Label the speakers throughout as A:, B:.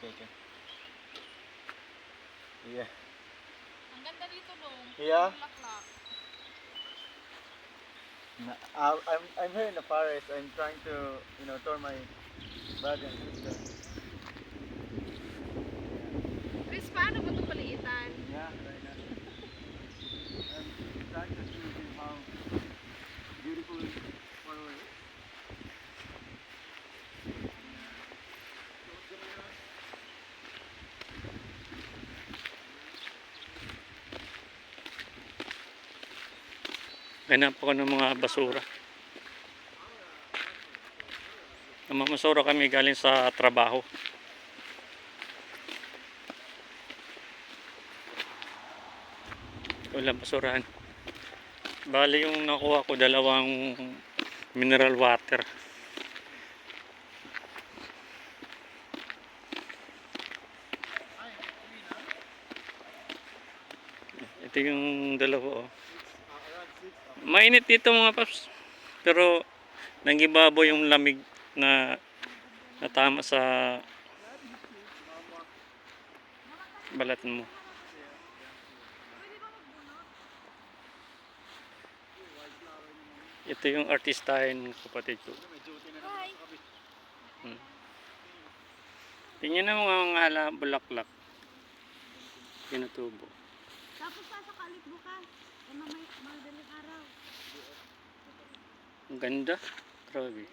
A: okay. Yeah.
B: Ang ganda dito dong.
A: Yeah.
B: Bulaklak.
A: I'm here in the forest. I'm trying to, tour my brother and sister.
B: Chris, paano mo ito paliitan?
A: Yeah, right now. I'm trying to show you how beautiful flower is.
C: Ganap ako ng mga basura. Namamasura kami galing sa trabaho. Walang basurahan. Bali yung nakuha ko, dalawang mineral water. Ito yung dalawa, oh. Mainit dito mga paps. Pero nangibabaw yung lamig na natama sa balat mo. Ito yung artistahin kapatid ko. Tingnan mo mga bulaklak. Pinutubo.
B: Tapos sasakalit bukas. Madaling araw.
C: Ang ganda. Grabe.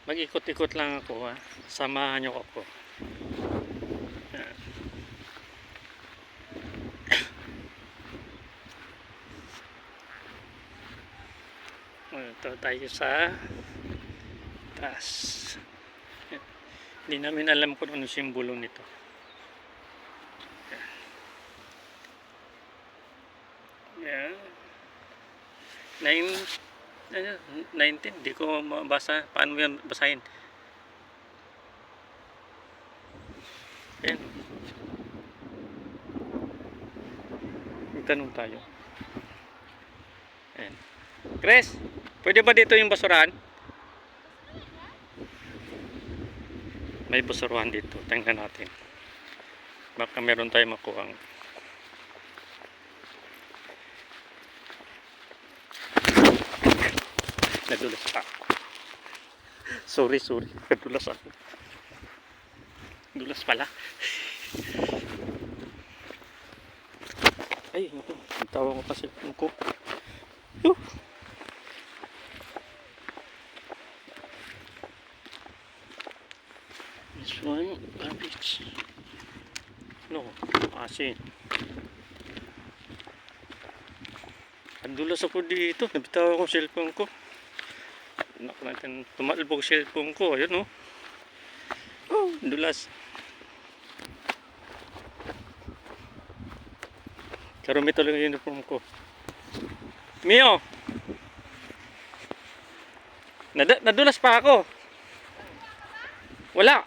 C: Mag-ikot-ikot lang ako, ha. Samahan niyo ako. Yan. Ito tayo sa taas. Hindi namin alam kung ano simbolo nito. Yan. 19, di ko mabasa. Paano yan basahin? Yan. Tanong tayo. Yan. Chris, pwede ba dito yung basurahan? May basurahan dito. Tingnan natin. Baka meron tayong makuhang. Nadulas pa. Sorry. Nadulas ako. Nadulas pala. Ay, naku. Tawa ko pa cellphone ko. This one, garbage. No, asin. Nadulas ako dito. Nabitaw ako cellphone ko. Naku natin, tumalbog cellphone ko. Ayun, oh. Oh, dulas. Karumi tuloy yung uniform ko. Mio! Nadulas pa ako. Wala.